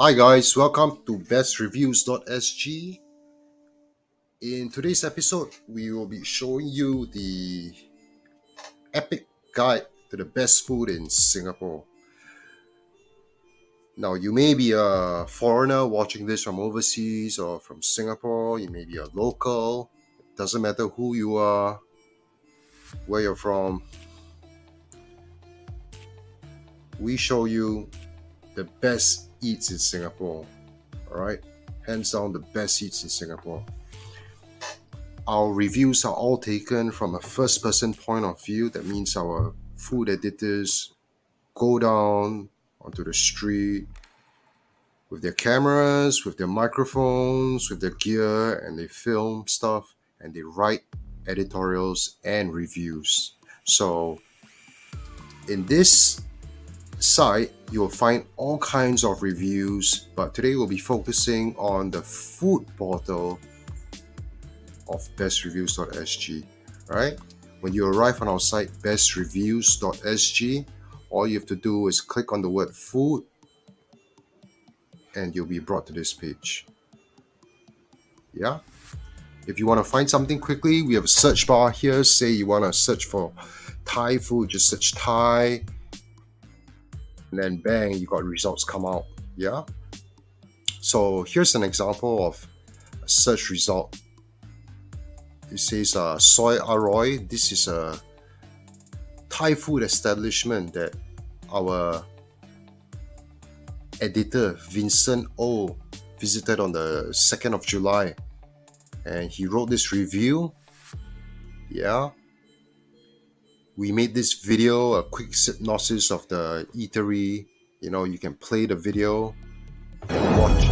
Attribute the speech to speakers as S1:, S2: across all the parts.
S1: Hi guys, welcome to bestreviews.sg. In today's episode, we will be showing you the epic guide to the best food in Singapore. Now, you may be a foreigner watching this from overseas or from Singapore, you may be a local, it doesn't matter who you are, where you're from. We show you the best eats in Singapore. Alright? Hands down, the best eats in Singapore. Our reviews are all taken from a first person point of view. That means our food editors go down onto the street with their cameras, with their microphones, with their gear, and they film stuff and they write editorials and reviews. So in this site, you'll find all kinds of reviews, but today we'll be focusing on the food portal of bestreviews.sg. Right? When you arrive on our site bestreviews.sg, all you have to do is click on the word food and you'll be brought to this page. Yeah? If you want to find something quickly, we have a search bar here. Say you want to search for Thai food, just search Thai, and then bang, you got results come out. Yeah? So here's an example of a search result. It says Soy Aroy. This is a Thai food establishment that our editor Vincent O visited on the 2nd of July, and he wrote this review. Yeah, we made this video, a quick synopsis of the eatery. You can play the video and watch.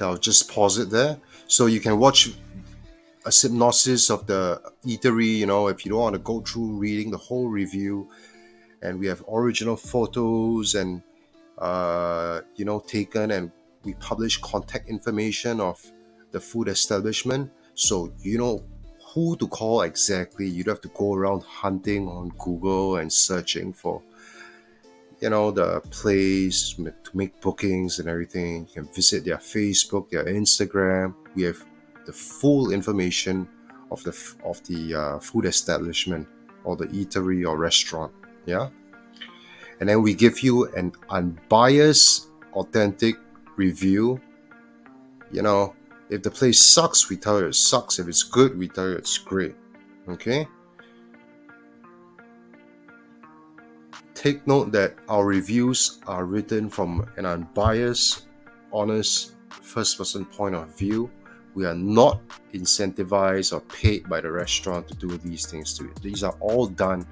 S1: I'll just pause it there so you can watch a synopsis of the eatery, if you don't want to go through reading the whole review. And we have original photos and taken, and we publish contact information of the food establishment, so you know who to call exactly. You don't have to go around hunting on Google and searching for the place to make bookings and everything. You can visit their Facebook, their Instagram. We have the full information of the food establishment or the eatery or restaurant. Yeah, and then we give you an unbiased, authentic review. If the place sucks, we tell you it sucks. If it's good, we tell you it's great. Okay? Take note that our reviews are written from an unbiased, honest, first-person point of view. We are not incentivized or paid by the restaurant to do these things to it. These are all done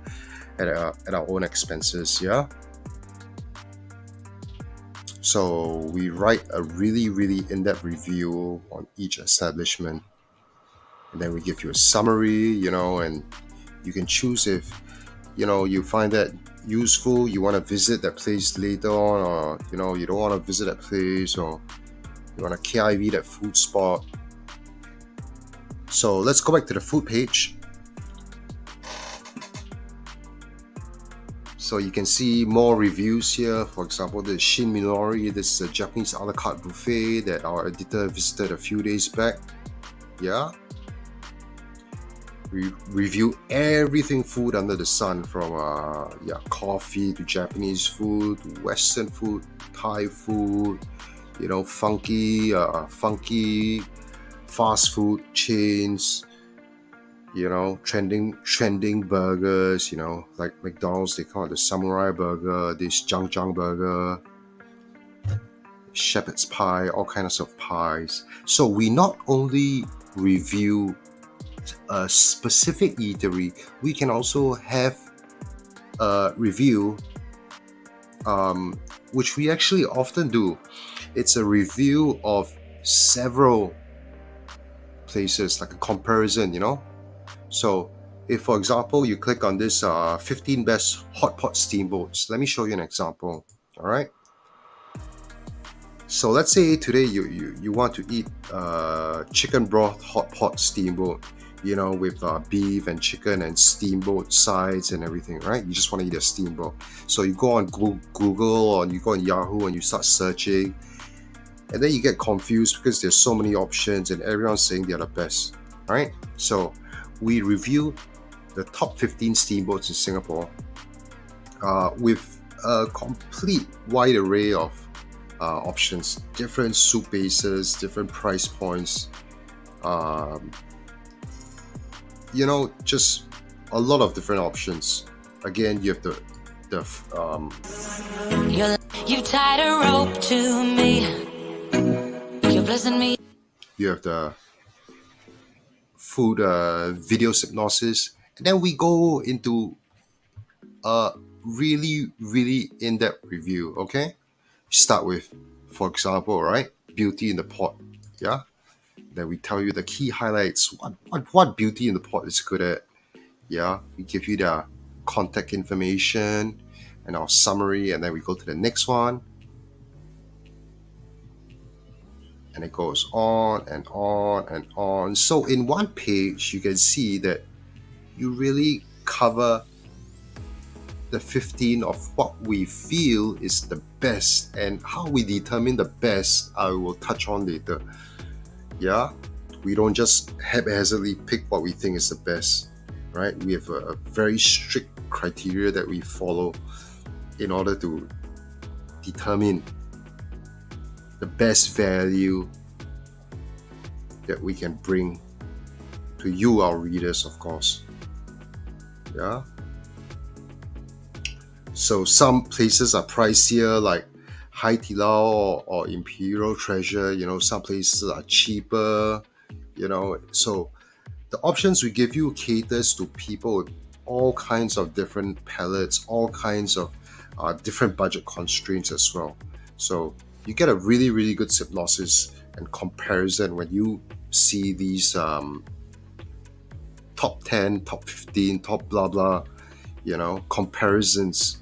S1: at our own expenses, yeah? So we write a really, really in-depth review on each establishment. And then we give you a summary, and you can choose if, you find that useful, you want to visit that place later on, or you don't want to visit that place, or you want to KIV that food spot. So let's go back to the food page. So you can see more reviews here. For example, the Shin Minori. This is a Japanese a la carte buffet that our editor visited a few days back. Yeah. We review everything food under the sun, from coffee to Japanese food, to Western food, Thai food, funky fast food chains, trending burgers, like McDonald's, they call it the samurai burger, this jang burger, shepherd's pie, all kinds of pies. So we not only review a specific eatery, we can also have a review, which we actually often do. It's a review of several places, like a comparison, So if, for example, you click on this 15 best hot pot steamboats, let me show you an example. All right. So let's say today you want to eat chicken broth hot pot steamboat, with beef and chicken and steamboat sides and everything, right? You just want to eat a steamboat. So you go on Google or you go on Yahoo and you start searching, and then you get confused because there's so many options and everyone's saying they're the best, right? So we review the top 15 steamboats in Singapore with a complete wide array of options, different soup bases, different price points, just a lot of different options. Again, you have
S2: You've tied a rope to me. You're blessing me.
S1: You have the food video hypnosis, and then we go into a really, really in-depth review. Okay, start with, for example, right, beauty in the pot. Yeah, then we tell you the key highlights. What beauty in the pot is good at. Yeah, we give you the contact information and our summary, and then we go to the next one. And it goes on and on and on. So in one page, you can see that you really cover the 15 of what we feel is the best, and how we determine the best I will touch on later. Yeah, we don't just haphazardly pick what we think is the best, right? We have a very strict criteria that we follow in order to determine the best value that we can bring to you, our readers, of course. Yeah. So some places are pricier, like Hai Di Lao or Imperial Treasure. Some places are cheaper. So the options we give you caters to people with all kinds of different palates, all kinds of different budget constraints as well. So you get a really, really good synopsis and comparison when you see these top 10, top 15, top blah blah, comparisons.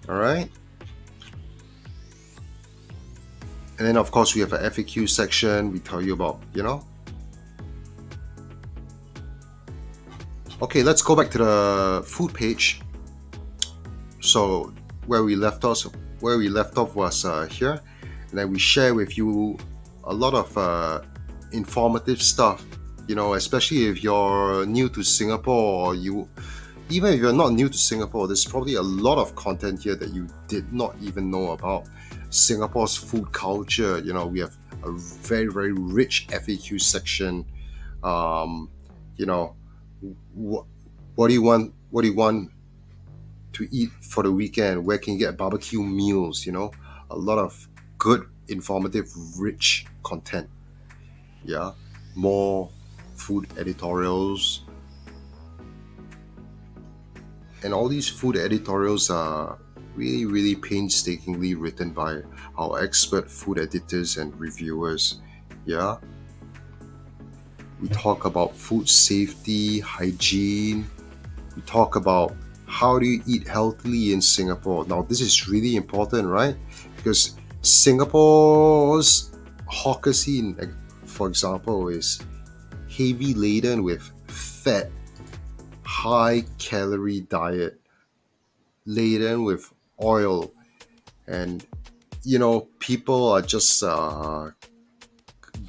S1: All right. And then, of course, we have an FAQ section. We tell you about, Okay, let's go back to the food page. So where we left off was here, and then we share with you a lot of informative stuff. Especially if you're new to Singapore, or even if you're not new to Singapore, there's probably a lot of content here that you did not even know about Singapore's food culture. We have a very, very rich FAQ section. What do you want? What do you want to eat for the weekend? Where can you get barbecue meals? A lot of good, informative, rich content. Yeah, more food editorials. And all these food editorials are really, really painstakingly written by our expert food editors and reviewers. Yeah. We talk about food safety, hygiene. We talk about how do you eat healthily in Singapore. Now, this is really important, right? Because Singapore's hawker scene, for example, is heavy laden with fat, high-calorie diet, laden with oil, and people are just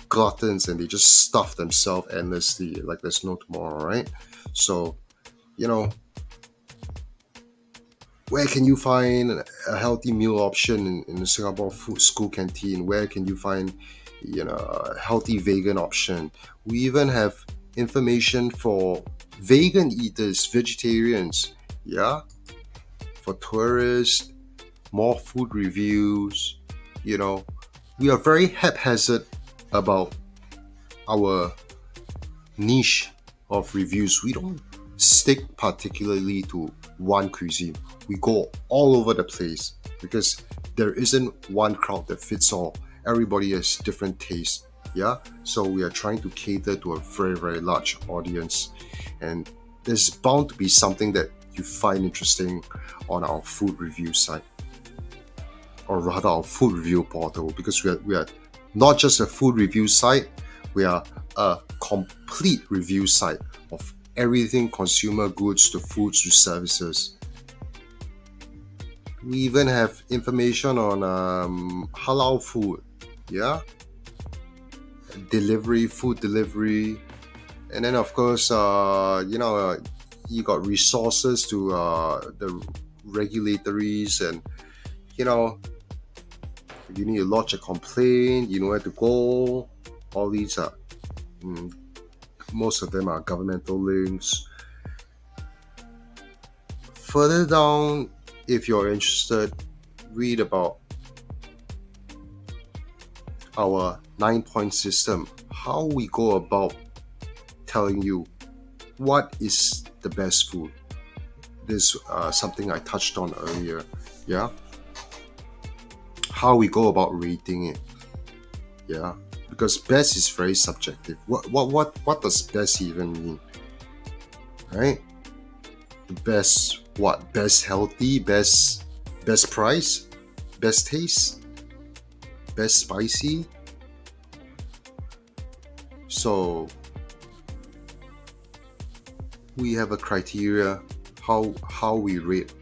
S1: gluttons, and they just stuff themselves endlessly like there's no tomorrow, right? So where can you find a healthy meal option in the Singapore food school canteen? Where can you find a healthy vegan option? We even have information for vegan eaters, vegetarians, yeah, for tourists, more food reviews. We are very haphazard about our niche of reviews. We don't stick particularly to one cuisine. We go all over the place because there isn't one crowd that fits all. Everybody has different tastes. Yeah, so we are trying to cater to a very, very large audience, and there's bound to be something that you find interesting on our food review site, or rather our food review portal, because we are not just a food review site, we are a complete review site of everything consumer goods to foods to services. We even have information on halal food, yeah, delivery, food delivery, and then of course, you got resources to the regulatories, and you know, if you need to lodge a complaint, you know where to go. All these are, mm, most of them are governmental links. Further down, if you're interested, read about our 9-point system, how we go about telling you what is the best food. This something I touched on earlier, yeah. How we go about rating it, yeah, because best is very subjective. What does best even mean, right? The best, what? Best healthy, best price, best taste, best spicy. So we have a criteria how we rate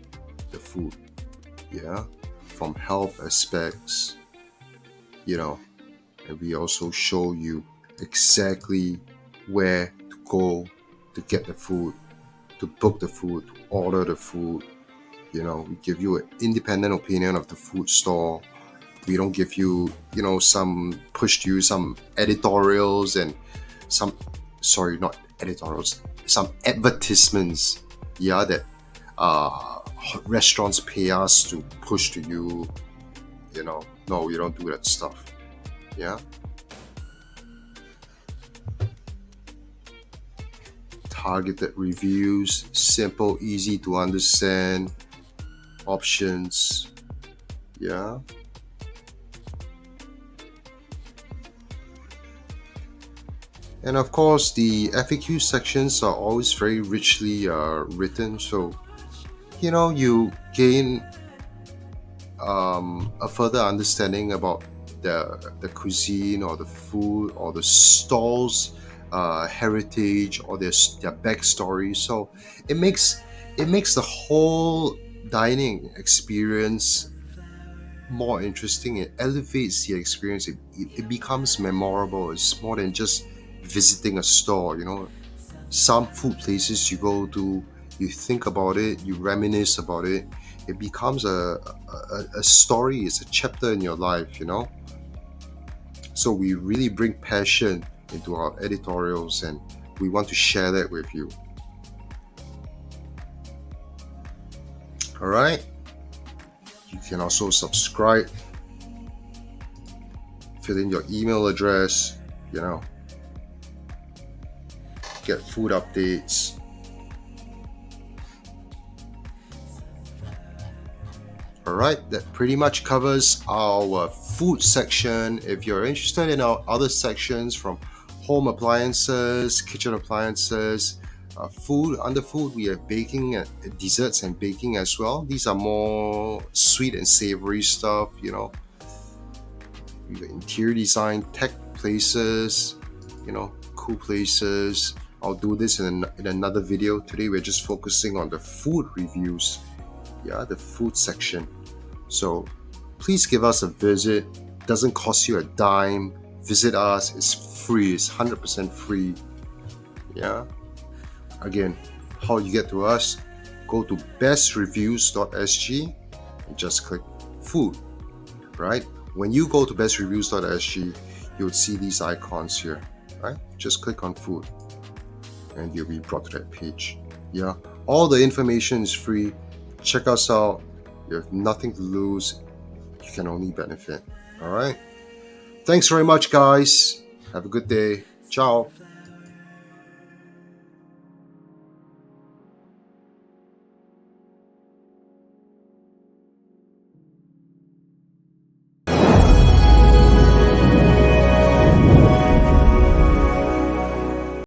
S1: the food, yeah, from health aspects, and we also show you exactly where to go to get the food, to book the food, to order the food. We give you an independent opinion of the food store. We don't give you, some push to you some editorials and not editorials, some advertisements, yeah, that restaurants pay us to push to you. No, we don't do that stuff. Yeah. Targeted reviews, simple, easy to understand options. Yeah. And of course, the FAQ sections are always very richly written, so you gain a further understanding about the cuisine or the food or the stalls heritage or their backstory. So it makes the whole dining experience more interesting. It elevates the experience. It becomes memorable. It's more than just visiting a store. Some food places you go to, you think about it, you reminisce about it. It becomes a story. It's a chapter in your life. So we really bring passion into our editorials, and we want to share that with you. All right. You can also subscribe, fill in your email address, get food updates. Alright, that pretty much covers our food section. If you're interested in our other sections, from home appliances, kitchen appliances, food, under food we have baking, desserts and baking as well. These are more sweet and savory stuff. We got interior design, tech places, cool places. I'll do this in another video. Today we're just focusing on the food reviews, the food section. So please give us a visit. Doesn't cost you a dime. Visit us. It's free. It's 100% free. Yeah. Again, how you get to us? Go to bestreviews.sg and just click food. Right? When you go to bestreviews.sg, you'll see these icons here. Right? Just click on food, and you'll be brought to that page. Yeah. All the information is free. Check us out. You have nothing to lose. You can only benefit. All right. Thanks very much, guys. Have a good day. Ciao.